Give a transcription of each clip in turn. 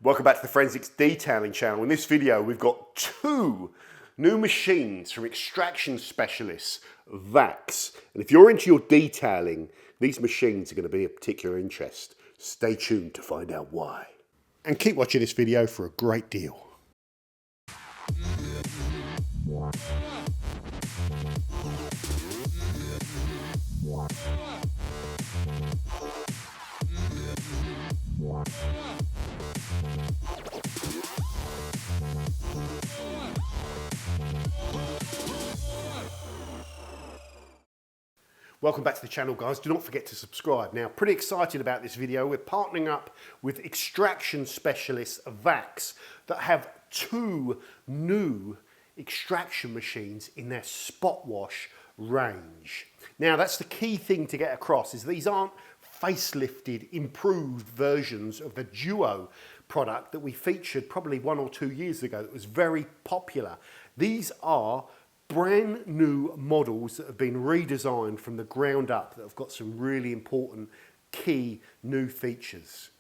Welcome back to the Forensics Detailing channel. In this video we've got two new machines from extraction specialists, Vax. And if you're into your detailing, these machines are going to be of particular interest. Stay tuned to find out why. And keep watching this video for a great deal. Welcome back to the channel, guys. Do not forget to subscribe. Now, pretty excited about this video. We're partnering up with extraction specialists Vax that have two new extraction machines in their SpotWash range. Now, that's the key thing to get across, is these aren't facelifted, improved versions of the Duo product that we featured probably 1 or 2 years ago that was very popular. These are brand new models that have been redesigned from the ground up that have got some really important key new features.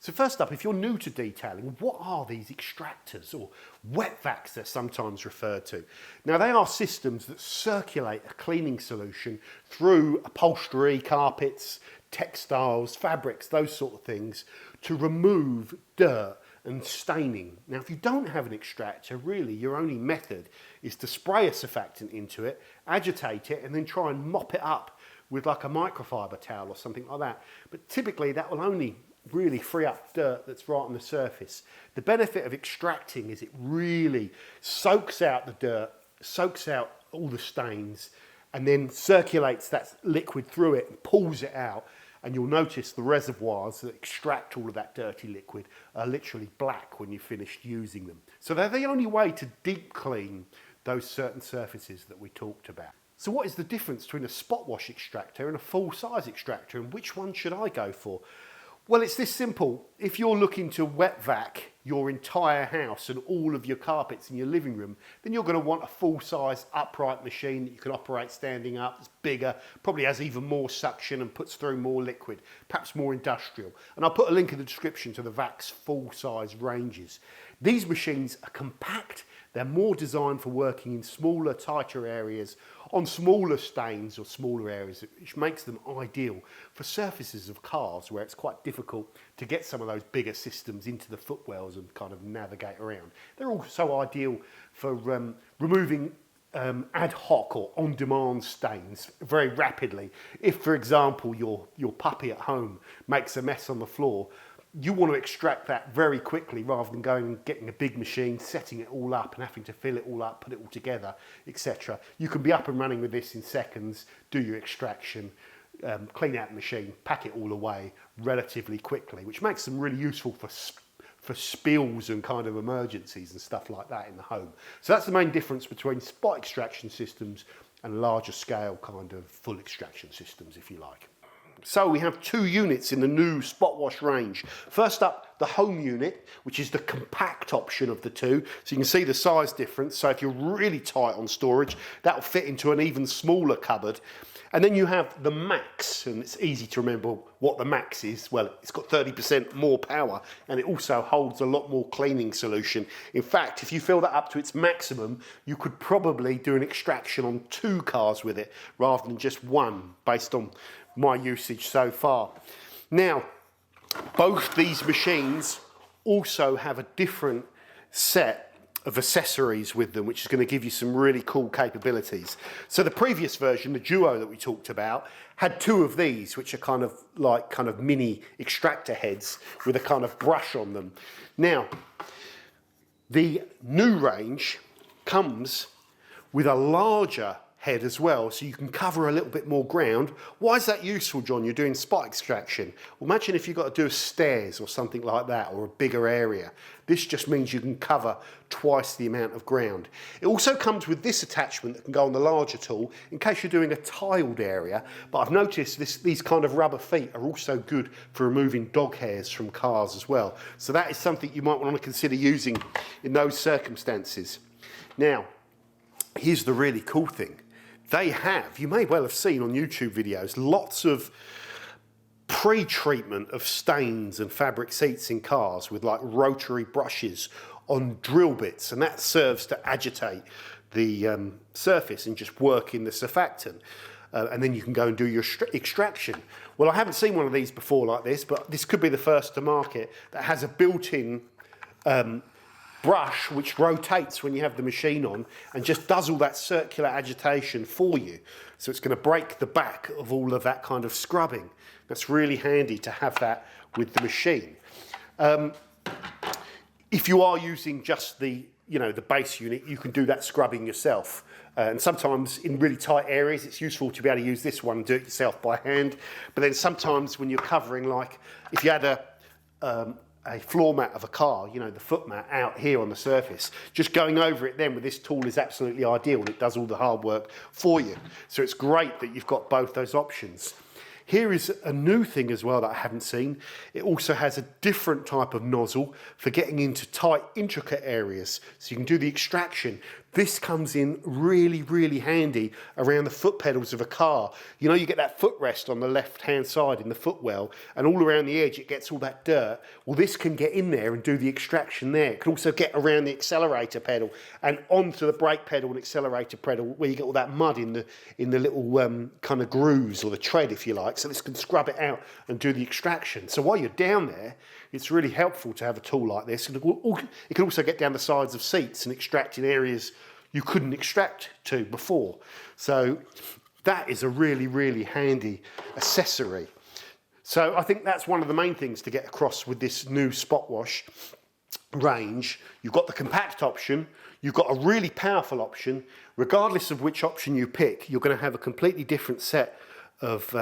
So first up, if you're new to detailing, what are these extractors, or wet vacs they're sometimes referred to? Now, they are systems that circulate a cleaning solution through upholstery, carpets, textiles, fabrics, those sort of things, to remove dirt and staining. Now, if you don't have an extractor, really your only method is to spray a surfactant into it, agitate it, and then try and mop it up with like a microfiber towel or something like that. But typically that will only really free up dirt that's right on the surface. The benefit of extracting is it really soaks out the dirt, soaks out all the stains, and then circulates that liquid through it and pulls it out. And you'll notice the reservoirs that extract all of that dirty liquid are literally black when you've finished using them. So they're the only way to deep clean those certain surfaces that we talked about. So what is the difference between a SpotWash extractor and a full-size extractor, and which one should I go for? Well, it's this simple. If you're looking to wet vac your entire house and all of your carpets in your living room, then you're going to want a full-size upright machine that you can operate standing up. It's bigger, probably has even more suction and puts through more liquid, perhaps more industrial. And I'll put a link in the description to the Vax full-size ranges. These machines are compact. They're more designed for working in smaller, tighter areas, on smaller stains or smaller areas, which makes them ideal for surfaces of cars where it's quite difficult to get some of those bigger systems into the footwells and kind of navigate around. They're also ideal for removing ad hoc or on-demand stains very rapidly. If, for example, your puppy at home makes a mess on the floor, you want to extract that very quickly rather than going and getting a big machine, setting it all up and having to fill it all up, put it all together, etc. You can be up and running with this in seconds, do your extraction, clean out the machine, pack it all away relatively quickly, which makes them really useful for spills and kind of emergencies and stuff like that in the home. So that's the main difference between spot extraction systems and larger scale kind of full extraction systems, if you like. So we have two units in the new SpotWash range. First up, the home unit, which is the compact option of the two. So you can see the size difference. So if you're really tight on storage, that will fit into an even smaller cupboard. And then you have the Max, and it's easy to remember what the Max is. Well, it's got 30% more power, and it also holds a lot more cleaning solution. In fact, if you fill that up to its maximum, you could probably do an extraction on 2 cars with it, rather than just one, based on my usage so far. Now, both these machines also have a different set of accessories with them, which is going to give you some really cool capabilities. So the previous version, the Duo that we talked about, had 2 of these, which are kind of mini extractor heads with a kind of brush on them. Now, the new range comes with a larger head as well, so you can cover a little bit more ground. Why is that useful, John? You're doing spot extraction. Well, imagine if you've got to do stairs or something like that, or a bigger area. This just means you can cover twice the amount of ground. It also comes with this attachment that can go on the larger tool in case you're doing a tiled area, but I've noticed these kind of rubber feet are also good for removing dog hairs from cars as well. So that is something you might want to consider using in those circumstances. Now, here's the really cool thing. They have, you may well have seen on YouTube videos, lots of pre-treatment of stains and fabric seats in cars with like rotary brushes on drill bits, and that serves to agitate the surface and just work in the surfactant. And then you can go and do your extraction. Well, I haven't seen one of these before like this, but this could be the first to market that has a built-in brush which rotates when you have the machine on and just does all that circular agitation for you. So it's going to break the back of all of that kind of scrubbing. That's really handy to have that with the machine. If you are using just the base unit, you can do that scrubbing yourself. And sometimes in really tight areas, it's useful to be able to use this one and do it yourself by hand. But then sometimes when you're covering, like if you had a floor mat of a car, the foot mat out here on the surface, just going over it then with this tool is absolutely ideal, and it does all the hard work for you. So it's great that you've got both those options. Here is a new thing as well that I haven't seen. It also has a different type of nozzle for getting into tight, intricate areas. So you can do the extraction. This comes in really, really handy around the foot pedals of a car. You get that footrest on the left-hand side in the footwell, and all around the edge it gets all that dirt. Well, this can get in there and do the extraction there. It can also get around the accelerator pedal and onto the brake pedal and accelerator pedal where you get all that mud in the little kind of grooves or the tread, if you like. So this can scrub it out and do the extraction. So while you're down there, it's really helpful to have a tool like this. And it can also get down the sides of seats and extract in areas you couldn't extract to before. So that is a really, really handy accessory. So I think that's one of the main things to get across with this new SpotWash range. You've got the compact option, you've got a really powerful option. Regardless of which option you pick, you're going to have a completely different set of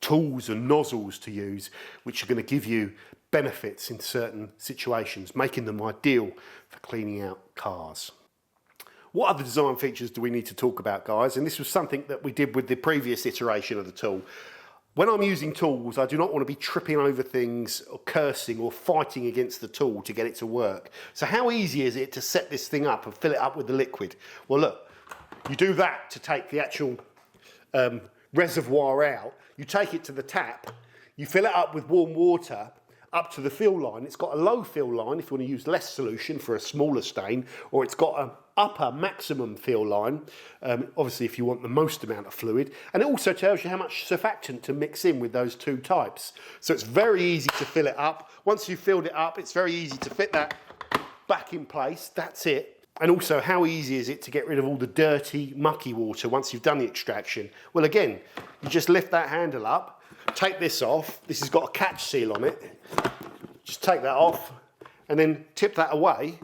tools and nozzles to use, which are going to give you benefits in certain situations, making them ideal for cleaning out cars. What other design features do we need to talk about, guys? And this was something that we did with the previous iteration of the tool. When I'm using tools, I do not want to be tripping over things or cursing or fighting against the tool to get it to work. So how easy is it to set this thing up and fill it up with the liquid? Well, look, you do that to take the actual reservoir out. You take it to the tap, you fill it up with warm water up to the fill line. It's got a low fill line if you want to use less solution for a smaller stain, or it's got an upper maximum fill line, obviously if you want the most amount of fluid. And it also tells you how much surfactant to mix in with those two types. So it's very easy to fill it up. Once you've filled it up, it's very easy to fit that back in place. That's it. And also, how easy is it to get rid of all the dirty, mucky water once you've done the extraction? Well, again, you just lift that handle up, take this off. This has got a catch seal on it. Just take that off and then tip that away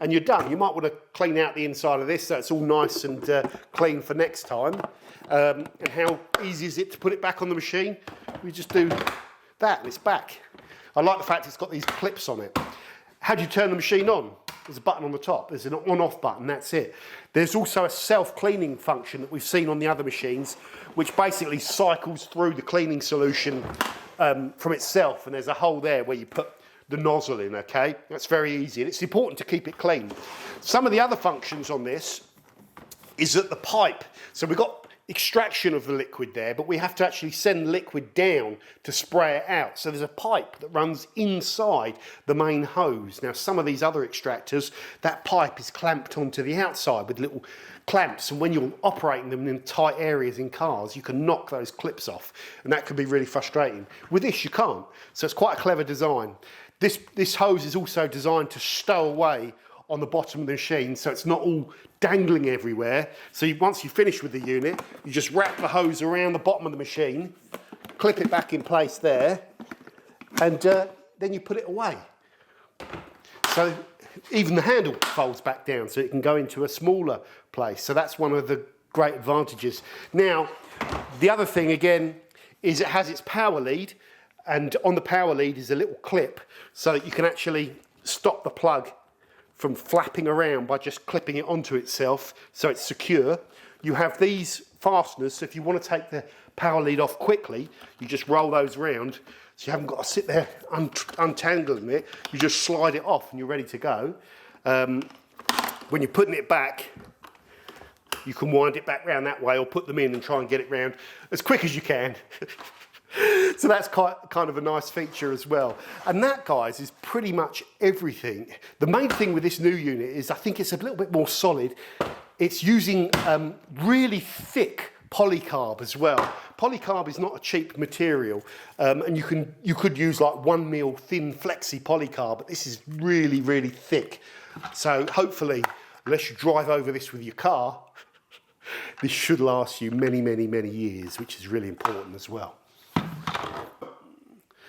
and you're done. You might want to clean out the inside of this so it's all nice and clean for next time. And how easy is it to put it back on the machine? We just do that and it's back. I like the fact it's got these clips on it. How do you turn the machine on? There's a button on the top. There's an on-off button, that's it. There's also a self-cleaning function that we've seen on the other machines, which basically cycles through the cleaning solution from itself, and there's a hole there where you put the nozzle in, okay? That's very easy, and it's important to keep it clean. Some of the other functions on this is that the pipe, so we've got extraction of the liquid there, but we have to actually send liquid down to spray it out. So there's a pipe that runs inside the main hose. Now, some of these other extractors, that pipe is clamped onto the outside with little clamps, and when you're operating them in tight areas in cars, you can knock those clips off, and that can be really frustrating. With this, you can't. So it's quite a clever design. This hose is also designed to stow away on the bottom of the machine, so it's not all dangling everywhere. So once you finish with the unit, you just wrap the hose around the bottom of the machine, clip it back in place there, and then you put it away. So even the handle folds back down so it can go into a smaller place. So that's one of the great advantages. Now, the other thing again is it has its power lead, and on the power lead is a little clip so that you can actually stop the plug from flapping around by just clipping it onto itself so it's secure. You have these fasteners, so if you want to take the power lead off quickly, you just roll those around, so you haven't got to sit there untangling it. You just slide it off and you're ready to go. When you're putting it back, you can wind it back round that way or put them in and try and get it round as quick as you can. So that's kind of a nice feature as well. And that, guys, is pretty much everything. The main thing with this new unit is I think it's a little bit more solid. It's using really thick polycarb as well. Polycarb is not a cheap material, and you could use like 1 mil thin flexi polycarb, but this is really, really thick. So hopefully, unless you drive over this with your car, this should last you many, many, many years, which is really important as well.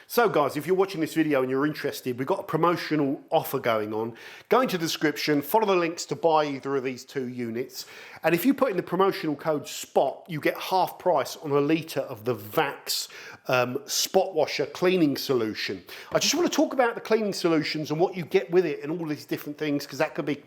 So guys, if you're watching this video and you're interested, we've got a promotional offer going on. Go into the description, follow the links to buy either of these 2 units. And if you put in the promotional code SPOT, you get half price on a litre of the Vax SpotWasher cleaning solution. I just want to talk about the cleaning solutions and what you get with it and all these different things, because that could be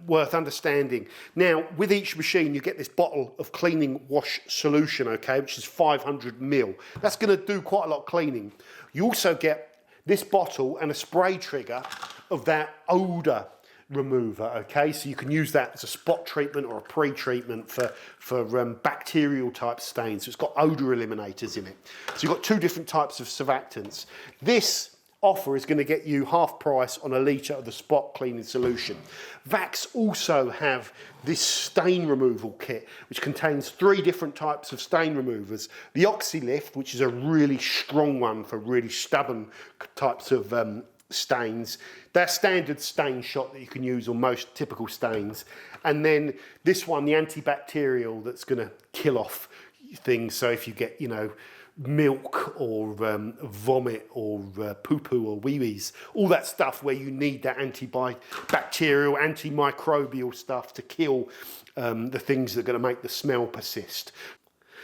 worth understanding. Now, with each machine, you get this bottle of cleaning wash solution, okay, which is 500 ml. That's going to do quite a lot of cleaning. You also get this bottle and a spray trigger of that odour remover, okay, so you can use that as a spot treatment or a pre-treatment for bacterial type stains. So it's got odour eliminators in it. So you've got 2 different types of surfactants. This offer is going to get you half price on a litre of the spot cleaning solution. Vax also have this stain removal kit, which contains 3 different types of stain removers. The Oxylift, which is a really strong one for really stubborn types of stains. They're standard stain shot that you can use on most typical stains. And then this one, the antibacterial, that's going to kill off things. So if you get, you know, milk or vomit or poo-poo or wee-wees, all that stuff where you need that antibacterial, antimicrobial stuff to kill the things that are going to make the smell persist.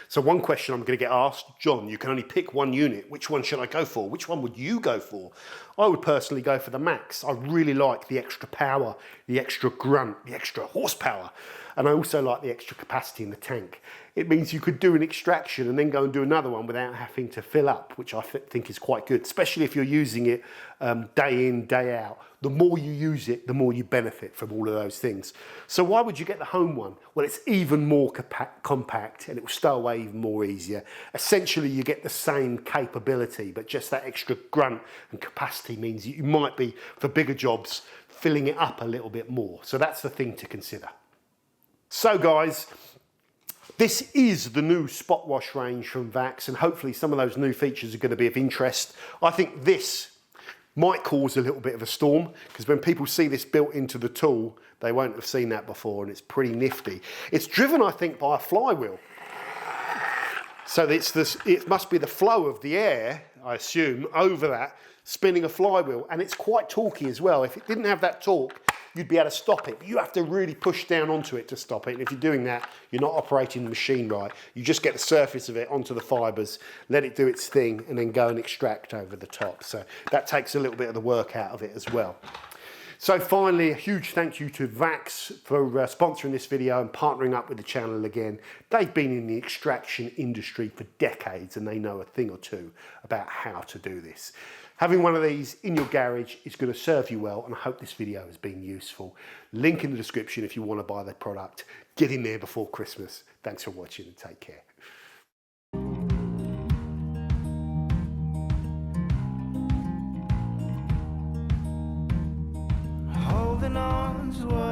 So one question I'm going to get asked, John, you can only pick 1 unit. Which one should I go for? Which one would you go for? I would personally go for the Max. I really like the extra power, the extra grunt, the extra horsepower. And I also like the extra capacity in the tank. It means you could do an extraction and then go and do another one without having to fill up, which I think is quite good, especially if you're using it day in, day out. The more you use it, the more you benefit from all of those things. So why would you get the home one? Well, it's even more compact and it will stow away even more easier. Essentially, you get the same capability, but just that extra grunt and capacity means you might be, for bigger jobs, filling it up a little bit more. So that's the thing to consider. So guys, this is the new SpotWash range from Vax, and hopefully some of those new features are going to be of interest. I think this might cause a little bit of a storm, because when people see this built into the tool, they won't have seen that before, and it's pretty nifty. It's driven, I think, by a flywheel. So it must be the flow of the air, I assume, over that, spinning a flywheel, and it's quite torquey as well. If it didn't have that torque, you'd be able to stop it. But you have to really push down onto it to stop it. And if you're doing that, you're not operating the machine right. You just get the surface of it onto the fibres, let it do its thing, and then go and extract over the top. So that takes a little bit of the work out of it as well. So finally, a huge thank you to Vax for sponsoring this video and partnering up with the channel again. They've been in the extraction industry for decades and they know a thing or two about how to do this. Having one of these in your garage is going to serve you well, and I hope this video has been useful. Link in the description if you want to buy the product. Get in there before Christmas. Thanks for watching and take care. Holding on to